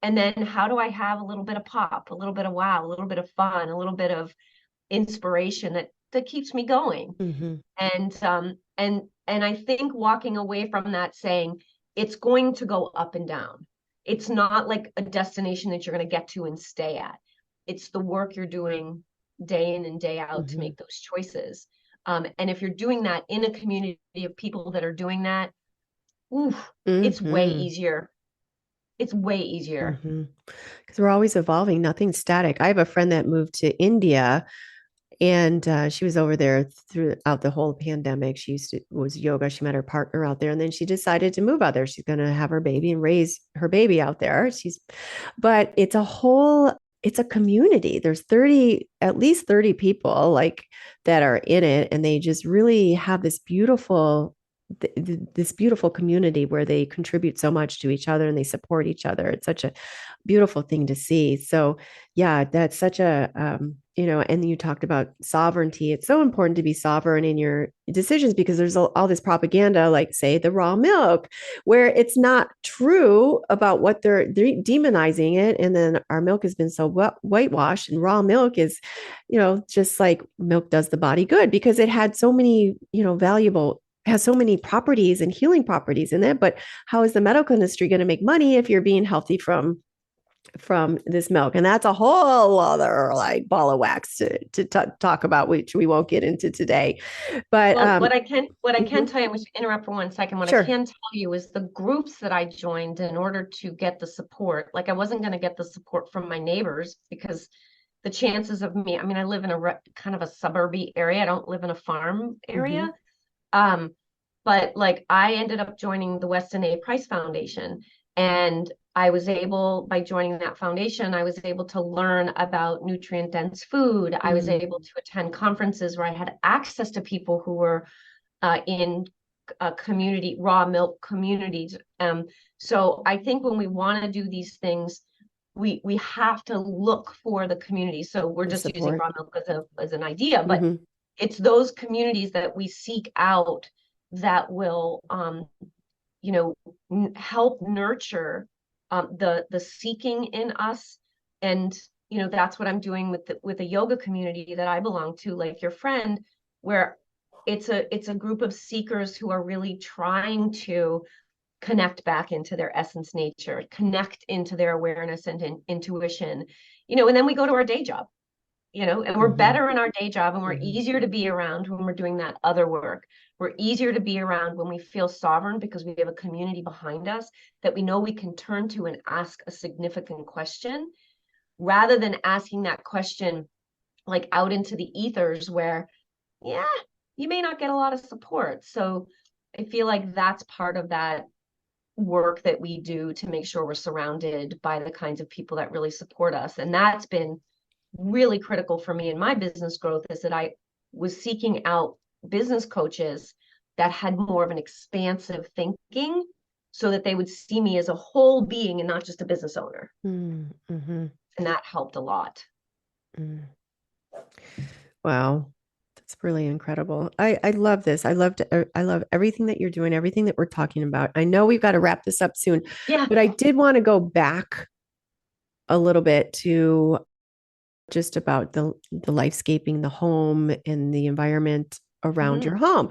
And then how do I have a little bit of pop, a little bit of wow, a little bit of fun, a little bit of inspiration that keeps me going? Mm-hmm. And I think walking away from that saying it's going to go up and down. It's not like a destination that you're going to get to and stay at. It's the work you're doing day in and day out to Mm-hmm. make those choices. And if you're doing that in a community of people that are doing that, oof, it's way Mm-hmm. easier. It's way easier. Mm-hmm. Because we're always evolving, nothing's static. I have a friend that moved to India, and she was over there throughout the whole pandemic. She was yoga. She met her partner out there, and then she decided to move out there. She's going to have her baby and raise her baby out there. But it's a community. There's at least 30 people like that are in it, and they just really have this beautiful community where they contribute so much to each other and they support each other. It's such a beautiful thing to see. So yeah, that's such a and you talked about sovereignty. It's so important to be sovereign in your decisions, because there's all this propaganda, like say the raw milk, where it's not true about what they're demonizing it. And then our milk has been so whitewashed, and raw milk is, just like milk does the body good, because it had so many, has so many properties and healing properties in it. But how is the medical industry going to make money if you're being healthy from this milk? And that's a whole other like ball of wax to talk about, which we won't get into today. But Well, what I can mhm. tell you, I'm going to interrupt for 1 second. What I Sure. can tell you is the groups that I joined in order to get the support, like I wasn't going to get the support from my neighbors, because the chances of me, I mean, I live in a kind of a suburby area. I don't live in a farm Mm-hmm. area. Um, but like I ended up joining the Weston A. Price Foundation, and I was able, by joining that foundation, I was able to learn about nutrient dense food. I was Mm-hmm. able to attend conferences where I had access to people who were in community, raw milk communities. So I think when we want to do these things, we have to look for the community. So we're The just using support. raw milk as an idea, but Mm-hmm. it's those communities that we seek out that will help nurture the seeking in us. And that's what I'm doing with a yoga community that I belong to, like your friend, where it's a group of seekers who are really trying to connect back into their essence nature, connect into their awareness and intuition, and then we go to our day job, and we're Mm-hmm. better in our day job, and we're Mm-hmm. easier to be around when we're doing that other work. We're easier to be around when we feel sovereign, because we have a community behind us that we know we can turn to and ask a significant question, rather than asking that question like out into the ethers where, yeah, you may not get a lot of support. So I feel like that's part of that work that we do to make sure we're surrounded by the kinds of people that really support us. And that's been really critical for me in my business growth, is that I was seeking out business coaches that had more of an expansive thinking, so that they would see me as a whole being and not just a business owner. Mm-hmm. And that helped a lot. Mm. Wow. That's really incredible. I love this. I love everything that you're doing, everything that we're talking about. I know we've got to wrap this up soon, Yeah. but I did want to go back a little bit to just about the lifescaping, the home and the environment around Mm-hmm. your home.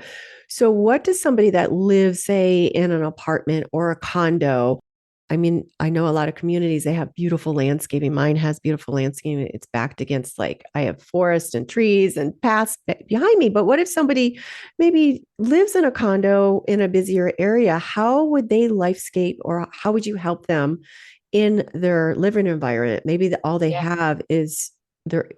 So what does somebody that lives, say, in an apartment or a condo, I mean, I know a lot of communities, they have beautiful landscaping. Mine has beautiful landscaping. It's backed against, like, I have forest and trees and paths behind me. But what if somebody maybe lives in a condo in a busier area? How would they lifescape, or how would you help them in their living environment? Maybe all they Yeah. have is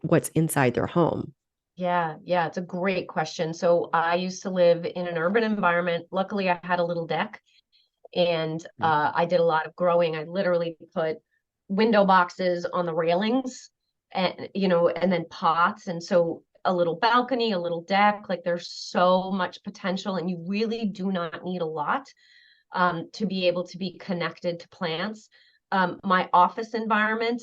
what's inside their home. Yeah, it's a great question. So I used to live in an urban environment. Luckily, I had a little deck, and I did a lot of growing. I literally put window boxes on the railings, and and then pots, and so a little balcony, a little deck. Like, there's so much potential, and you really do not need a lot to be able to be connected to plants. My office environment,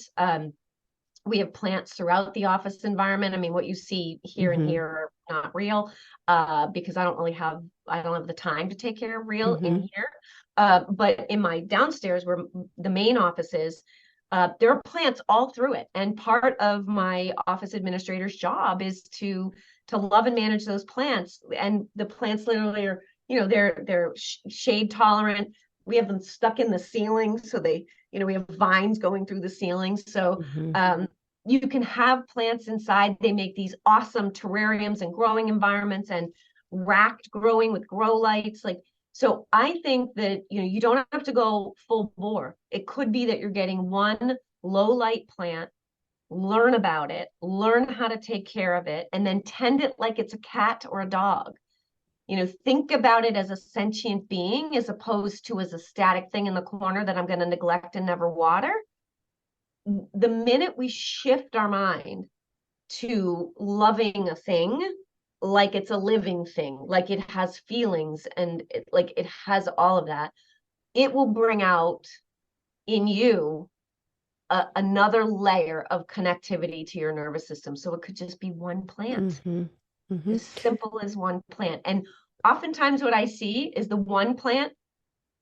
we have plants throughout the office environment. I mean, what you see here and Mm-hmm. here are not real, because I don't have the time to take care of real in Mm-hmm. here. But in my downstairs, where the main office is, there are plants all through it. And part of my office administrator's job is to love and manage those plants. And the plants literally are, they're shade tolerant. We have them stuck in the ceiling, so we have vines going through the ceiling. So Mm-hmm. you can have plants inside. They make these awesome terrariums and growing environments, and racked growing with grow lights. Like, so I think that, you don't have to go full bore. It could be that you're getting one low light plant, learn about it, learn how to take care of it, and then tend it like it's a cat or a dog. Think about it as a sentient being, as opposed to as a static thing in the corner that I'm going to neglect and never water. The minute we shift our mind to loving a thing like it's a living thing, like it has feelings, and like it has all of that, it will bring out in you another layer of connectivity to your nervous system. So it could just be one plant, Mm-hmm. Mm-hmm. as simple as one plant. And oftentimes what I see is the one plant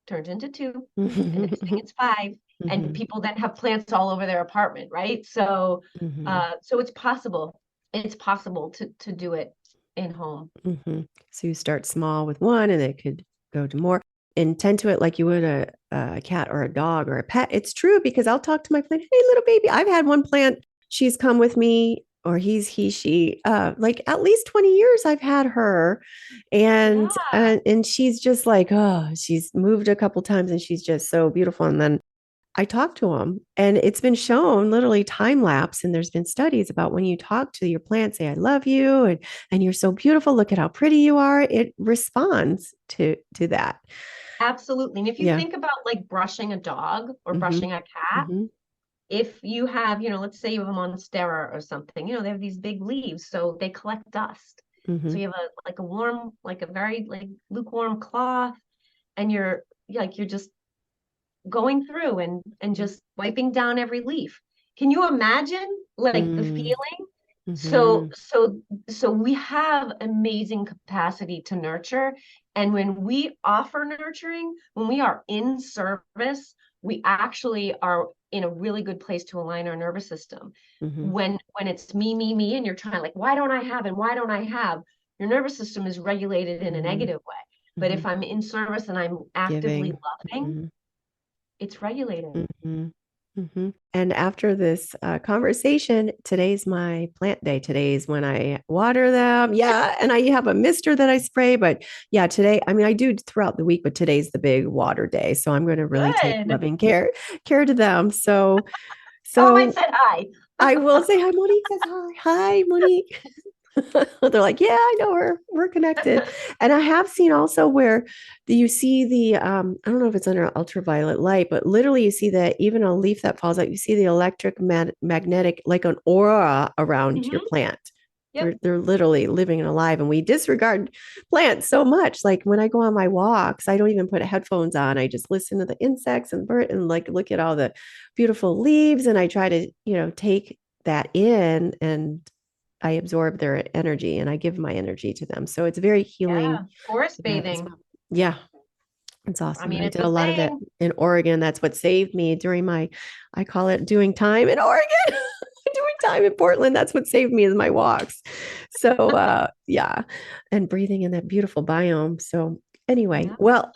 turns into two, and next thing it's five, and Mm-hmm. people then have plants all over their apartment, right? So Mm-hmm. so it's possible. It's possible to do it in home. Mm-hmm. So you start small with one, and it could go to more. And tend to it like you would a cat or a dog or a pet. It's true, because I'll talk to my plant. Hey, little baby. I've had one plant. She's come with me, or she. Like at least 20 years I've had her, Yeah, and she's just like, oh, she's moved a couple times, and she's just so beautiful. And then I talk to them, and it's been shown, literally time lapse. And there's been studies about when you talk to your plant, say, I love you, and you're so beautiful. Look at how pretty you are. It responds to that. absolutely. And if you Yeah. think about like brushing a dog or Mm-hmm. brushing a cat, Mm-hmm. if you have, let's say you have a monstera or something, they have these big leaves, so they collect dust. Mm-hmm. So you have a warm, like a very like lukewarm cloth, and you're just going through and just wiping down every leaf. Can you imagine like the feeling? So Mm-hmm. so so we have amazing capacity to nurture. And when we offer nurturing, when we are in service, we actually are in a really good place to align our nervous system. Mm-hmm. When it's me, and you're trying, like, why don't I have, and why don't I have? Your nervous system is regulated in a Mm-hmm. negative way. But Mm-hmm. if I'm in service and I'm actively Giving. loving, Mm-hmm. it's regulated. Mm-hmm. Mm-hmm. And after this conversation, today's my plant day. Today's when I water them. Yeah. And I have a mister that I spray. But yeah, today, I mean, I do throughout the week, but today's the big water day. So I'm going to really take Good. loving care to them. So, Tell them I so said hi. I will say hi. Monique says hi. Hi, Monique. They're like, yeah, I know her. We're connected. And I have seen also where you see I don't know if it's under ultraviolet light, but literally you see that even a leaf that falls out, you see the electric magnetic, like an aura around your Hmm. plant. Yep. They're literally living and alive. And we disregard plants so much. Like when I go on my walks, I don't even put headphones on. I just listen to the insects and bird and like look at all the beautiful leaves. And I try to, take that in, and I absorb their energy, and I give my energy to them. So it's very Yeah. healing Forest for that as bathing. well. Yeah, it's I awesome. And mean, I it's did a a lot of that thing. in Oregon. That's what saved me during I call it doing time in Oregon. Doing time in Portland. That's what saved me is my walks. So yeah, and breathing in that beautiful biome. So anyway, Yeah. well,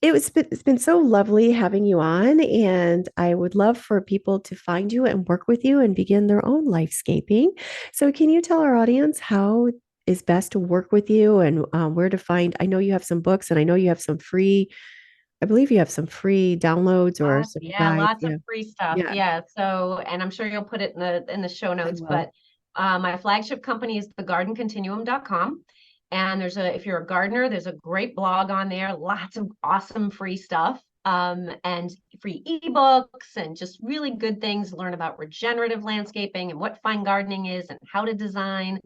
It's been so lovely having you on, and I would love for people to find you and work with you and begin their own lifescaping. So, can you tell our audience how is best to work with you and where to find? I know you have some books, and I know you have some free. I believe you have some free downloads or some Yeah, guides. lots of Yeah, free stuff. yeah, Yeah. So, and I'm sure you'll put it in the show I notes, will. but my flagship company is thegardencontinuum.com. And if you're a gardener, there's a great blog on there, lots of awesome free stuff, and free ebooks and just really good things. Learn about regenerative landscaping and what fine gardening is and how to design.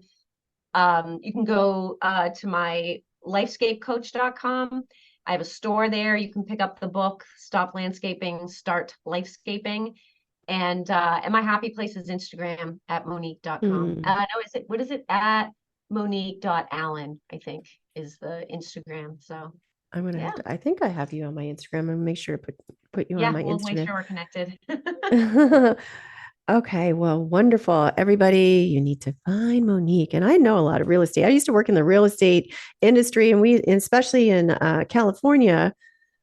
You can go to my lifescapecoach.com. I have a store there. You can pick up the book, Stop Landscaping, Start Lifescaping. And my happy place is Instagram at monique.com. Hmm. No, what is it? At monique.allen, I think is the Instagram. So I'm gonna have yeah. to. I think I have you on my Instagram. I'm gonna make sure to put you on Yeah, my we'll make Instagram. sure we're connected. Okay, well, wonderful. Everybody, you need to find Monique. And I know a lot of real estate. I used to work in the real estate industry, and especially in California,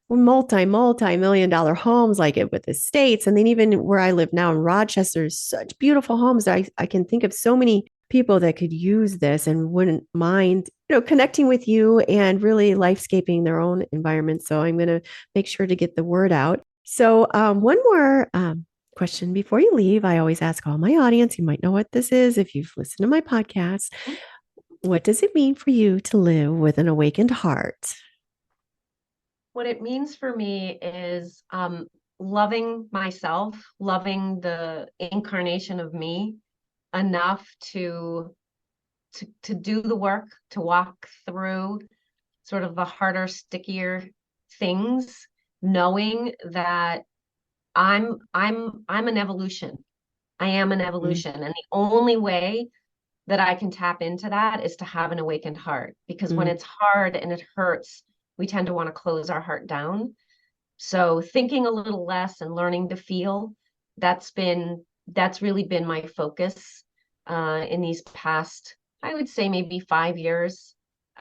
multi-million dollar homes like it with estates. And then even where I live now in Rochester, such beautiful homes. I can think of so many people that could use this and wouldn't mind, connecting with you and really lifescaping their own environment. So I'm going to make sure to get the word out. So one more question before you leave. I always ask all my audience, you might know what this is if you've listened to my podcast. What does it mean for you to live with an awakened heart? What it means for me is loving myself, loving the incarnation of me enough to do the work, to walk through sort of the harder, stickier things, knowing that I'm an evolution. I am an Mm, evolution. And the only way that I can tap into that is to have an awakened heart. Because when mm, it's hard and it hurts, we tend to want to close our heart down. So thinking a little less and learning to feel, that's really been my focus in these past, I would say maybe 5 years.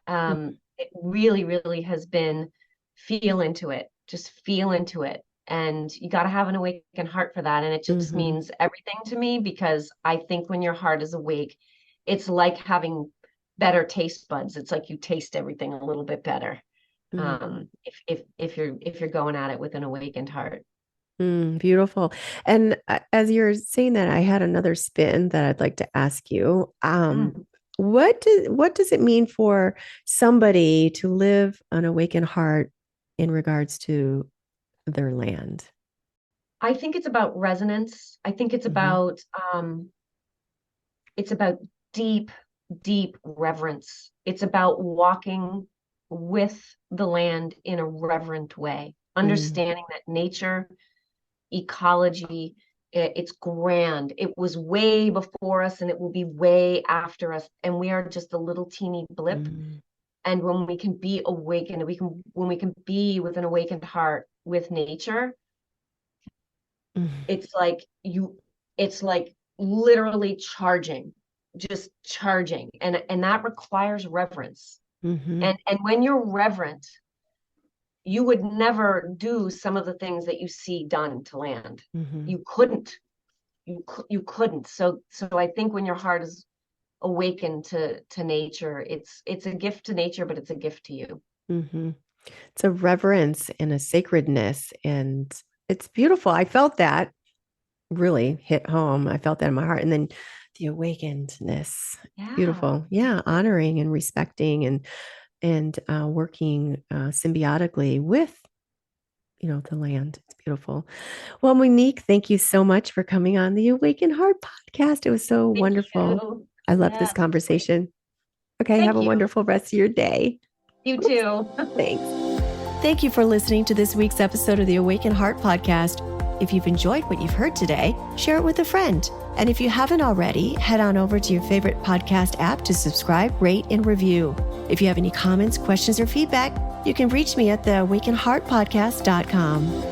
mm, It really, really has been feel into it, just feel into it. And you got to have an awakened heart for that. And it just mhm, means everything to me because I think when your heart is awake, it's like having better taste buds. It's like you taste everything a little bit better. mm, If you're going at it with an awakened heart. beautiful. And as you're saying that, I had another spin that I'd like to ask you. Mm. What does it mean for somebody to live an awakened heart in regards to their land? I think it's about resonance. I think Hmm. it's about deep, deep reverence. It's about walking with the land in a reverent way, Mm, understanding that nature, ecology, it's grand. It was way before us and it will be way after us. And we are just a little teeny blip. mm, And when we can be awakened, when we can be with an awakened heart with nature, mm, it's like it's like literally charging, just charging. And that requires reverence. mhm, And when you're reverent, you would never do some of the things that you see done to land. mhm, You couldn't. You couldn't. So I think when your heart is awakened to nature, it's a gift to nature, but it's a gift to you. mhm. It's a reverence and a sacredness, and it's beautiful. I felt that really hit home. I felt that in my heart. And then the awakenedness. It's Yeah. beautiful. Yeah, honoring and respecting and working symbiotically with the land. It's beautiful. Well, Monique, thank you so much for coming on the Awaken Heart podcast. It was so Thank wonderful. you. I love Yeah, this it was great. conversation. Okay, have Thank a you. wonderful rest of your day. You Oops, too. thanks. Thank you for listening to this week's episode of the Awaken Heart podcast. If you've enjoyed what you've heard today, share it with a friend. And if you haven't already, head on over to your favorite podcast app to subscribe, rate, and review. If you have any comments, questions, or feedback, you can reach me at theawakenheartpodcast.com.